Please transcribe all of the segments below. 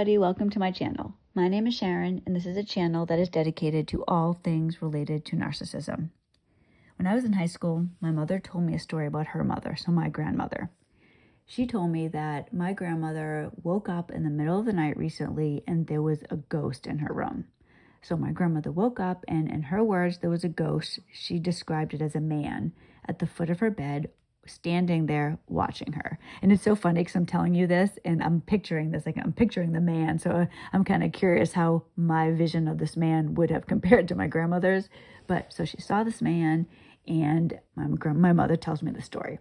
everybody, welcome to my channel. My name is Sharon, and this is a channel that is dedicated to all things related to narcissism. When I was in high school, my mother told me a story about her mother, so my grandmother. She told me that my grandmother woke up in the middle of the night recently and there was a ghost in her room. So my grandmother woke up and in her words, there was a ghost. She described it as a man at the foot of her bed, standing there watching her. And it's so funny because I'm telling you this and I'm picturing this, like I'm picturing the man. So I'm kind of curious how my vision of this man would have compared to my grandmother's. But so she saw this man and my mother tells me the story.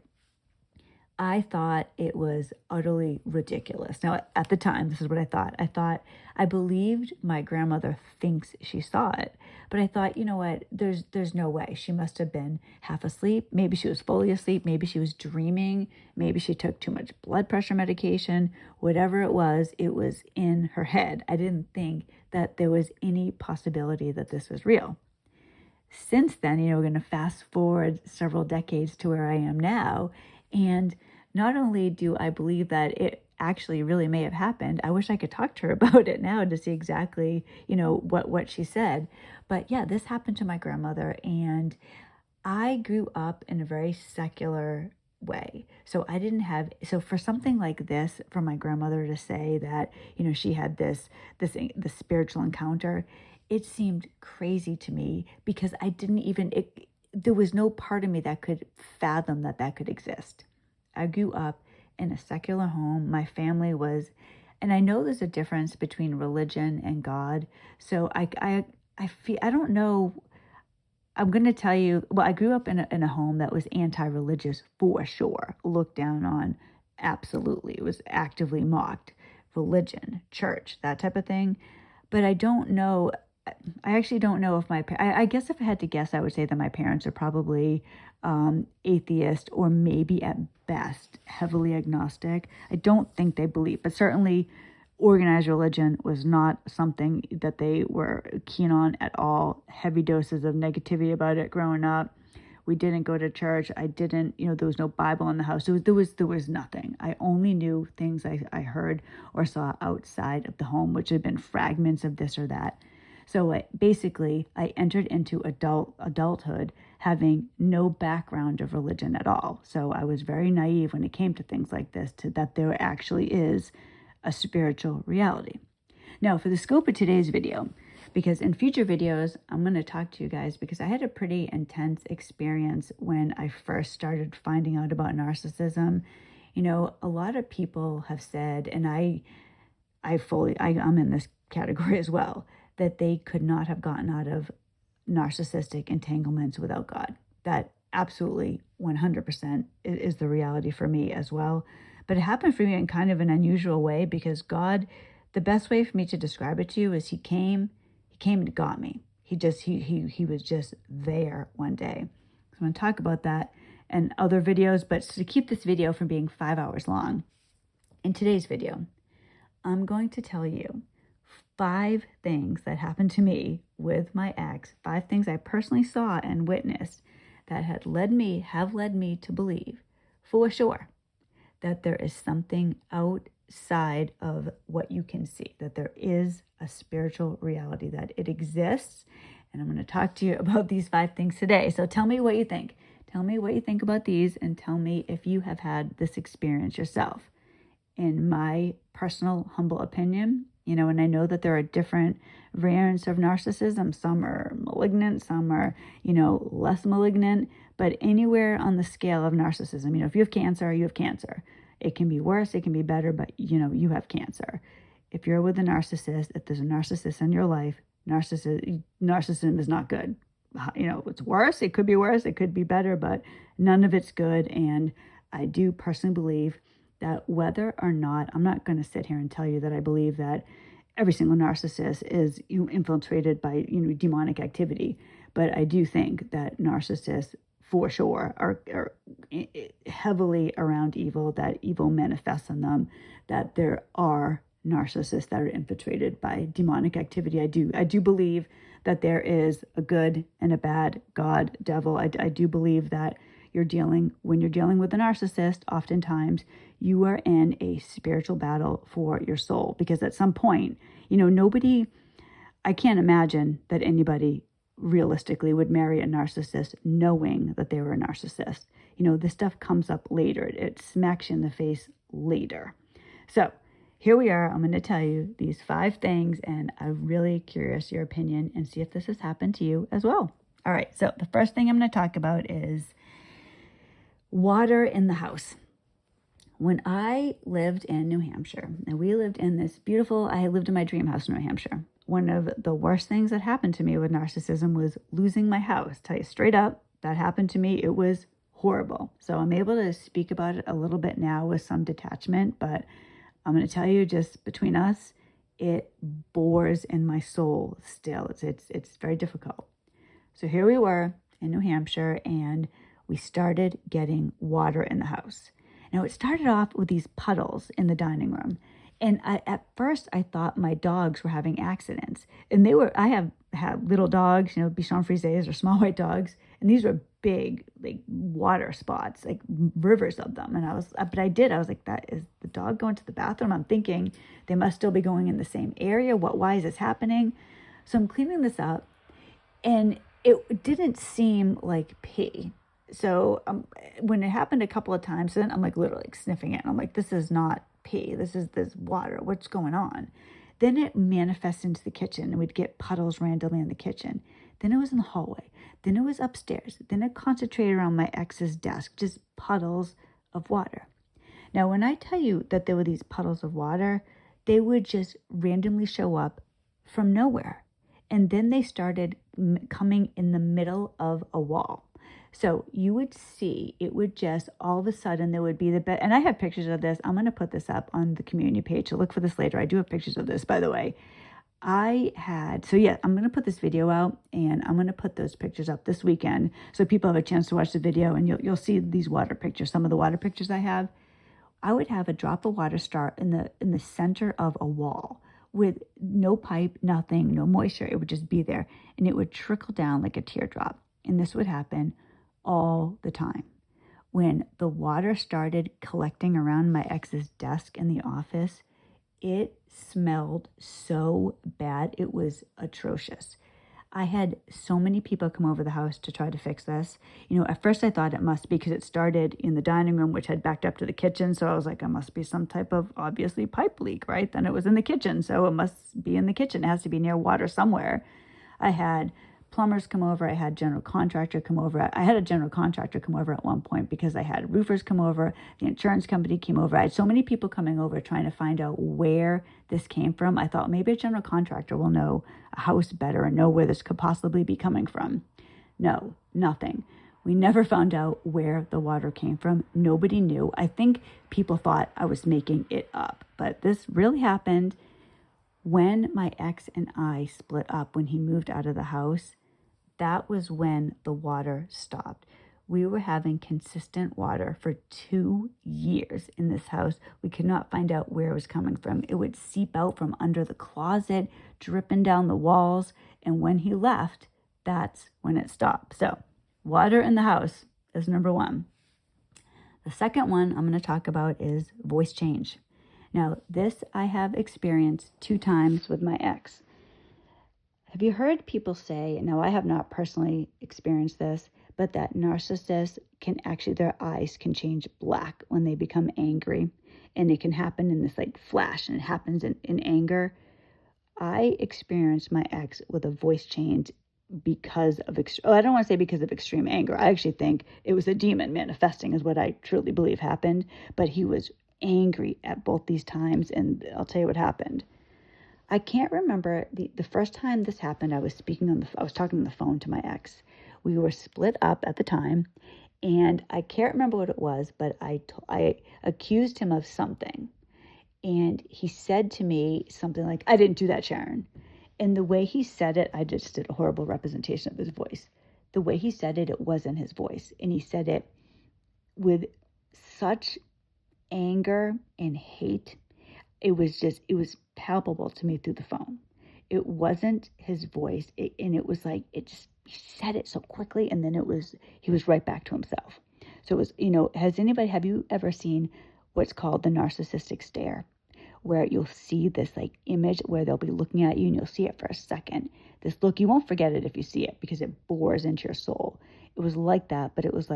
I thought it was utterly ridiculous. Now, at the time, this is what I thought. I believed my grandmother thinks she saw it, but I thought, you know what, there's no way. She must have been half asleep. Maybe she was fully asleep. Maybe she was dreaming. Maybe she took too much blood pressure medication. Whatever it was in her head. I didn't think that there was any possibility that this was real. Since then, we're going to fast forward several decades to where I am now, and not only do I believe that it actually really may have happened, I wish I could talk to her about it now to see exactly, what she said. But yeah, this happened to my grandmother, and I grew up in a very secular way. So for something like this, for my grandmother to say that, she had this spiritual encounter, it seemed crazy to me because there was no part of me that could fathom that could exist. I grew up in a secular home. My family was, and I know there's a difference between religion and God. So I don't know. I'm going to tell you, well, I grew up in a home that was anti-religious for sure, looked down on, absolutely. It was actively mocked, religion, church, that type of thing. But I actually don't know if I guess if I had to guess, I would say that my parents are probably atheist or maybe at best heavily agnostic. I don't think they believe, but certainly organized religion was not something that they were keen on at all. Heavy doses of negativity about it growing up. We didn't go to church. I didn't, there was no Bible in the house. There was nothing. I only knew things I heard or saw outside of the home, which had been fragments of this or that. So I entered into adulthood having no background of religion at all. So I was very naive when it came to things like this, that there actually is a spiritual reality. Now, for the scope of today's video, because in future videos, I'm going to talk to you guys because I had a pretty intense experience when I first started finding out about narcissism. A lot of people have said, and I'm in this category as well, that they could not have gotten out of narcissistic entanglements without God. That absolutely 100% is the reality for me as well. But it happened for me in kind of an unusual way because God, the best way for me to describe it to you is he came and got me. He was just there one day. So I'm going to talk about that in other videos, but to keep this video from being 5 hours long, in today's video, I'm going to tell you 5 things that happened to me with my ex, 5 things I personally saw and witnessed that have led me to believe for sure that there is something outside of what you can see, that there is a spiritual reality, that it exists. And I'm going to talk to you about these 5 things today. So tell me what you think. Tell me what you think about these and tell me if you have had this experience yourself. In my personal, humble opinion, and I know that there are different variants of narcissism. Some are malignant, some are, less malignant, but anywhere on the scale of narcissism, if you have cancer, you have cancer. It can be worse, it can be better, but you have cancer. If you're with a narcissist, if there's a narcissist in your life, narcissism is not good. It's worse, it could be worse, it could be better, but none of it's good. And I do personally believe that whether or not, I'm not going to sit here and tell you that I believe that every single narcissist is infiltrated by demonic activity, but I do think that narcissists for sure are heavily around evil, that evil manifests in them, that there are narcissists that are infiltrated by demonic activity. I do believe that there is a good and a bad, God, devil. I do believe that when you're dealing with a narcissist, oftentimes you are in a spiritual battle for your soul, because at some point, I can't imagine that anybody realistically would marry a narcissist knowing that they were a narcissist. This stuff comes up later. It smacks you in the face later. So here we are. I'm going to tell you these 5 things, and I'm really curious your opinion and see if this has happened to you as well. All right, so the first thing I'm going to talk about is water in the house. When I lived in New Hampshire, and we lived in this beautiful, I lived in my dream house in New Hampshire. One of the worst things that happened to me with narcissism was losing my house. Tell you straight up, that happened to me. It was horrible. So I'm able to speak about it a little bit now with some detachment, but I'm going to tell you, just between us, it bores in my soul still. It's very difficult. So here we were in New Hampshire, and we started getting water in the house. Now, it started off with these puddles in the dining room. And at first, I thought my dogs were having accidents. And I have had little dogs, Bichon Frises or small white dogs. And these were big, like water spots, like rivers of them. And I was like, that is the dog going to the bathroom? I'm thinking they must still be going in the same area. Why is this happening? So I'm cleaning this up, and it didn't seem like pee. So when it happened a couple of times, then I'm like literally sniffing it. And I'm like, this is not pee. This is this water. What's going on? Then it manifests into the kitchen, and we'd get puddles randomly in the kitchen. Then it was in the hallway. Then it was upstairs. Then it concentrated around my ex's desk, just puddles of water. Now, when I tell you that there were these puddles of water, they would just randomly show up from nowhere. And then they started coming in the middle of a wall. So you would see, it would just, all of a sudden, there would be the bed. And I have pictures of this. I'm going to put this up on the community page. So look for this later. I do have pictures of this, by the way. I'm going to put this video out, and I'm going to put those pictures up this weekend so people have a chance to watch the video, and you'll see these water pictures. Some of the water pictures I have. I would have a drop of water start in the center of a wall with no pipe, nothing, no moisture. It would just be there, and it would trickle down like a teardrop. And this would happen all the time. When the water started collecting around my ex's desk in the office, it smelled so bad. It was atrocious. I had so many people come over the house to try to fix this. At first I thought it must be because it started in the dining room, which had backed up to the kitchen. So I was like, it must be some type of obviously pipe leak, right? Then it was in the kitchen. So it must be in the kitchen. It has to be near water somewhere. I had plumbers come over. I had general contractor come over. I had a general contractor come over at one point because I had roofers come over. The insurance company came over. I had so many people coming over trying to find out where this came from. I thought maybe a general contractor will know a house better and know where this could possibly be coming from. No, nothing. We never found out where the water came from. Nobody knew. I think people thought I was making it up, but this really happened when my ex and I split up, when he moved out of the house. That was when the water stopped. We were having consistent water for 2 years in this house. We could not find out where it was coming from. It would seep out from under the closet, dripping down the walls. And when he left, that's when it stopped. So water in the house is number 1. The second one I'm going to talk about is voice change. Now, this I have experienced 2 times with my ex. Have you heard people say, now I have not personally experienced this, but that narcissists their eyes can change black when they become angry. And it can happen in this like flash, and it happens in anger. I experienced my ex with a voice change because of, I don't want to say because of extreme anger. I actually think it was a demon manifesting is what I truly believe happened. But he was angry at both these times, and I'll tell you what happened. I can't remember the first time this happened. I was talking on the phone to my ex. We were split up at the time, and I can't remember what it was, but I accused him of something, and he said to me something like, "I didn't do that, Sharon." And the way he said it, I just did a horrible representation of his voice. The way he said it wasn't his voice, and he said it with such anger and hate. It was palpable to me through the phone. It wasn't his voice. And it was like, he said it so quickly, and then he was right back to himself. So it was, have you ever seen what's called the narcissistic stare, where you'll see this like image where they'll be looking at you and you'll see it for a second. This look, you won't forget it if you see it because it bores into your soul. It was like that, but it was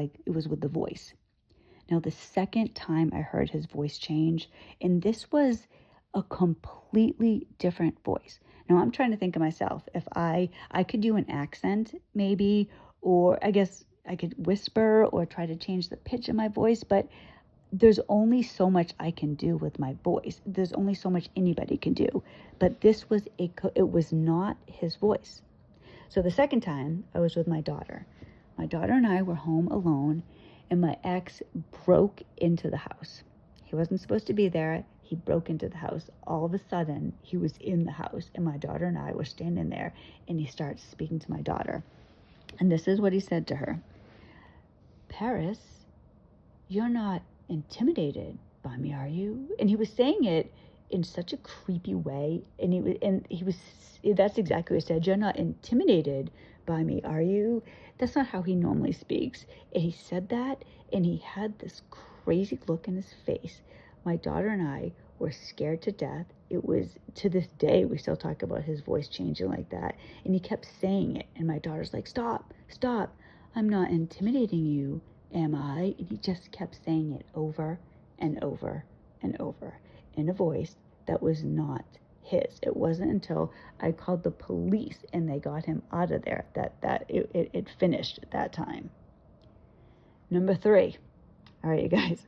with the voice. Now, the second time I heard his voice change, and this was a completely different voice. Now, I'm trying to think of myself. If I could do an accent, maybe, or I guess I could whisper or try to change the pitch of my voice, but there's only so much I can do with my voice. There's only so much anybody can do. But this was it was not his voice. So the second time I was with my daughter. My daughter and I were home alone, and my ex broke into the house. He wasn't supposed to be there. He broke into the house. All of a sudden, he was in the house, and my daughter and I were standing there, and he starts speaking to my daughter. And this is what he said to her. Paris, you're not intimidated by me, are you? And he was saying it in such a creepy way, and that's exactly what he said. You're not intimidated by me, are you? That's not how he normally speaks. And he said that, and he had this crazy look in his face. My daughter and I were scared to death. It was, to this day, we still talk about his voice changing like that. And he kept saying it, and my daughter's like, stop, I'm not intimidating you, am I? And he just kept saying it over and over and over in a voice that was not his. It wasn't until I called the police and they got him out of there that it finished at that time. Number 3. All right, you guys.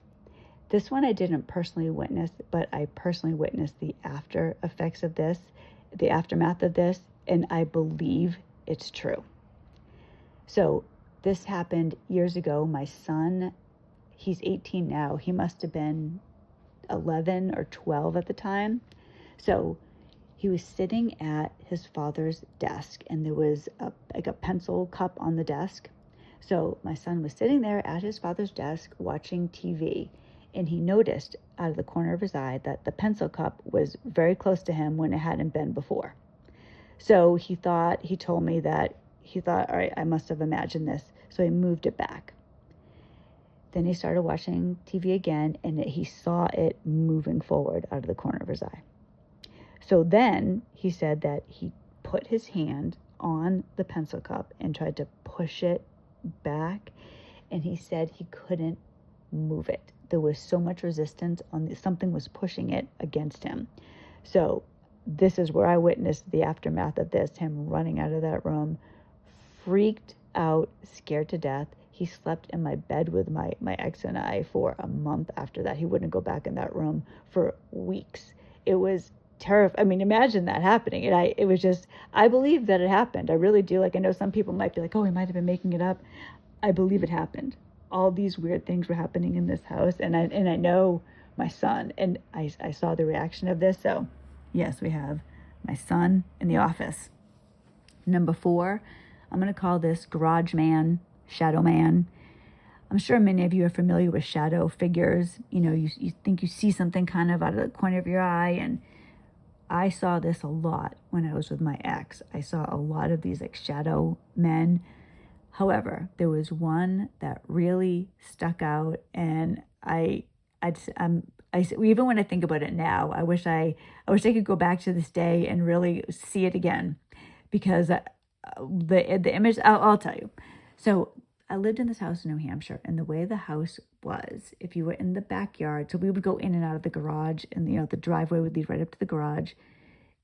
This one I didn't personally witness, but I personally witnessed the after effects of this, the aftermath of this, and I believe it's true. So this happened years ago. My son, he's 18 now. He must have been 11 or 12 at the time. So he was sitting at his father's desk, and there was a pencil cup on the desk. So my son was sitting there at his father's desk watching TV, and he noticed out of the corner of his eye that the pencil cup was very close to him when it hadn't been before. So he told me that he thought, all right, I must have imagined this. So he moved it back. Then he started watching TV again, and he saw it moving forward out of the corner of his eye. So then he said that he put his hand on the pencil cup and tried to push it back, and he said he couldn't move it. There was so much resistance something was pushing it against him. So this is where I witnessed the aftermath of this, him running out of that room, freaked out, scared to death. He slept in my bed with my ex and I for a month after that. He wouldn't go back in that room for weeks. It was terrifying. I mean, imagine that happening. And it was just, I believe that it happened. I really do. Like, I know some people might be like, oh, he might have been making it up. I believe it happened. All these weird things were happening in this house, and I know my son, and I saw the reaction of this. So yes, we have my son in the office. Number 4, I'm going to call this garage man, shadow man. I'm sure many of you are familiar with shadow figures. You think you see something kind of out of the corner of your eye, and I saw this a lot when I was with my ex. I saw a lot of these like shadow men. However, there was one that really stuck out, and even when I think about it now, I wish I could go back to this day and really see it again, because the image, I'll tell you. So I lived in this house in New Hampshire, and the way the house was, if you were in the backyard, so we would go in and out of the garage, and the driveway would lead right up to the garage.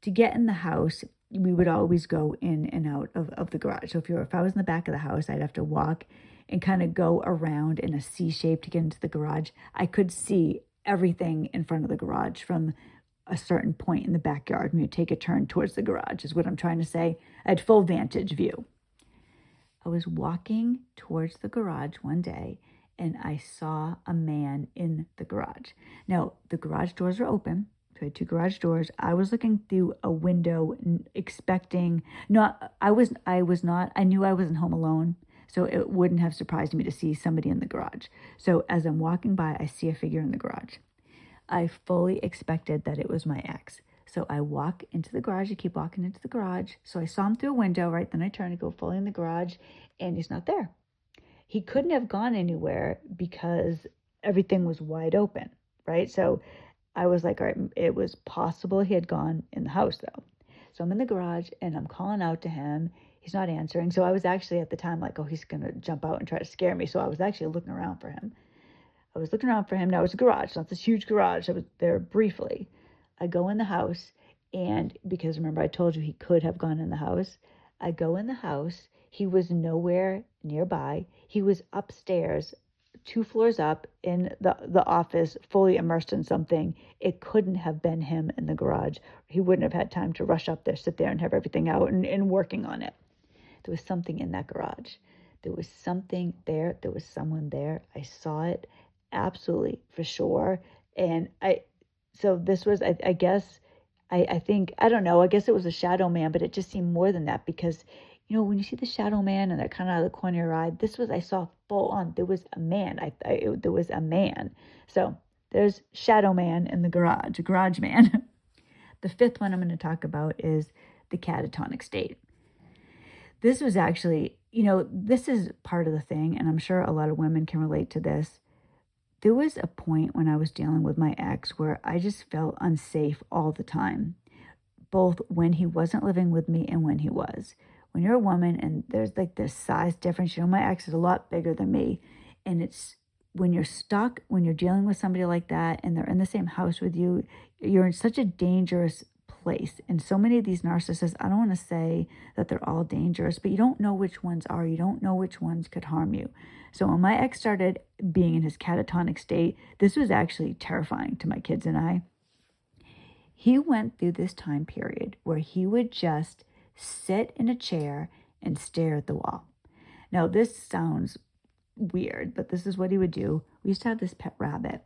To get in the house, we would always go in and out of the garage. So if I was in the back of the house, I'd have to walk and kind of go around in a C shape to get into the garage. I could see everything in front of the garage from a certain point in the backyard. When you take a turn towards the garage is what I'm trying to say. I had full vantage view. I was walking towards the garage one day, and I saw a man in the garage. Now, the garage doors are open. So I had 2 garage doors. I was looking through a window expecting, I knew I wasn't home alone, so it wouldn't have surprised me to see somebody in the garage. So as I'm walking by, I see a figure in the garage. I fully expected that it was my ex. So I walk into the garage. I keep walking into the garage. So I saw him through a window, right? Then I turn to go fully in the garage, and he's not there. he couldn't have gone anywhere because everything was wide open, right? So I was like, all right, it was possible he had gone in the house though. So I'm in the garage and I'm calling out to him. He's not answering. So I was actually at the time like, oh, he's going to jump out and try to scare me. So I was actually looking around for him. I was looking around for him. Now it was a garage, not this huge garage. I was there briefly. I go in the house, and because remember I told you he could have gone in the house. I go in the house. He was nowhere nearby. He was upstairs, 2 floors up in the office, fully immersed in something. It couldn't have been him in the garage. He wouldn't have had time to rush up there, sit there, and have everything out and working on it. There was something in that garage. There was something there. There was someone there. I saw it absolutely for sure. And so this was, I guess, I think, I don't know, I guess it was a shadow man, but it just seemed more than that because, you know, when you see the shadow man and they're kind of out of the corner of your eye, this was, I saw full on, there was a man. There was a man. So there's shadow man in the garage man. The fifth one I'm going to talk about is the catatonic state. This was actually, you know, this is part of the thing, and I'm sure a lot of women can relate to this. There was a point when I was dealing with my ex where I just felt unsafe all the time, both when he wasn't living with me and when he was. When you're a woman and there's like this size difference, you know, my ex is a lot bigger than me, and it's when you're stuck, when you're dealing with somebody like that and they're in the same house with you, you're in such a dangerous place. And so many of these narcissists, I don't want to say that they're all dangerous, but you don't know which ones are. You don't know which ones could harm you. So when my ex started being in his catatonic state, this was actually terrifying to my kids and I. He went through this time period where he would just sit in a chair and stare at the wall. Now, this sounds weird, but this is what he would do. We used to have this pet rabbit,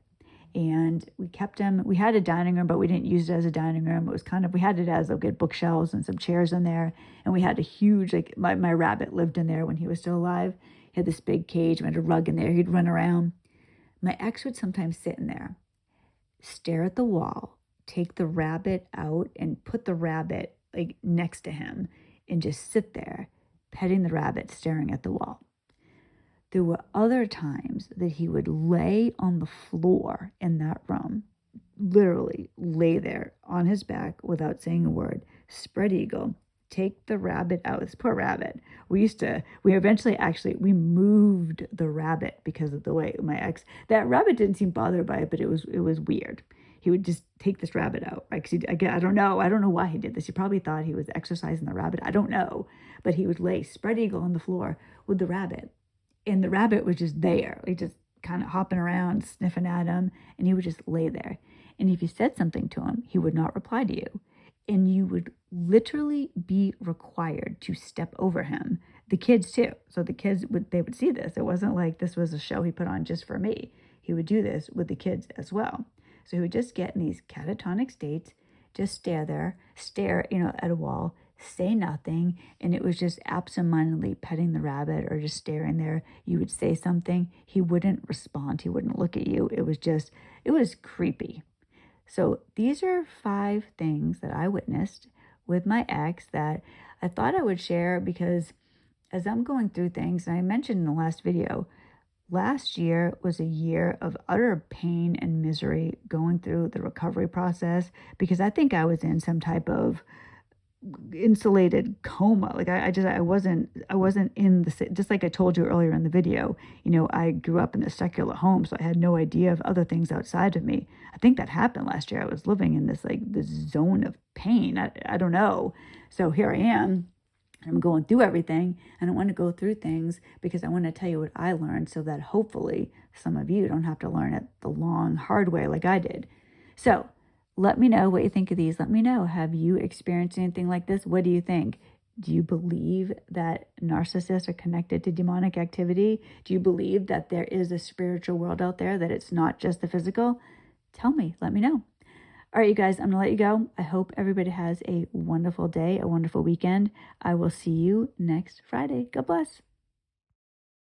and we kept him. We had a dining room, but we didn't use it as a dining room. It was kind of, we had it as like good bookshelves and some chairs in there, and we had a huge, like my rabbit lived in there when he was still alive. He had this big cage, we had a rug in there. He'd run around. My ex would sometimes sit in there, stare at the wall, take the rabbit out and put the rabbit like next to him and just sit there petting the rabbit, staring at the wall. There were other times that he would lay on the floor in that room, literally lay there on his back without saying a word, spread eagle, take the rabbit out. This poor rabbit. We eventually we moved the rabbit because of the way my ex, that rabbit didn't seem bothered by it, but it was weird. He would just take this rabbit out, right? Because I don't know why he did this. He probably thought he was exercising the rabbit. I don't know. But he would lay spread eagle on the floor with the rabbit. And the rabbit was just there, like just kind of hopping around, sniffing at him. And he would just lay there. And if you said something to him, he would not reply to you. And you would literally be required to step over him. The kids too. So the kids they would see this. It wasn't like this was a show he put on just for me. He would do this with the kids as well. So he would just get in these catatonic states, just stare, at a wall, say nothing, and it was just absentmindedly petting the rabbit or just staring there. You would say something, he wouldn't respond, he wouldn't look at you. It was creepy. So these are 5 things that I witnessed with my ex that I thought I would share because as I'm going through things, and I mentioned in the last video, last year was a year of utter pain and misery going through the recovery process because I think I was in some type of insulated coma. Like I wasn't in the, just like I told you earlier in the video, you know, I grew up in a secular home, so I had no idea of other things outside of me. I think that happened last year. I was living in this zone of pain. I don't know. So here I am. I'm going through everything, and I want to go through things because I want to tell you what I learned so that hopefully some of you don't have to learn it the long, hard way like I did. So let me know what you think of these. Let me know. Have you experienced anything like this? What do you think? Do you believe that narcissists are connected to demonic activity? Do you believe that there is a spiritual world out there, that it's not just the physical? Tell me. Let me know. All right, you guys, I'm going to let you go. I hope everybody has a wonderful day, a wonderful weekend. I will see you next Friday. God bless.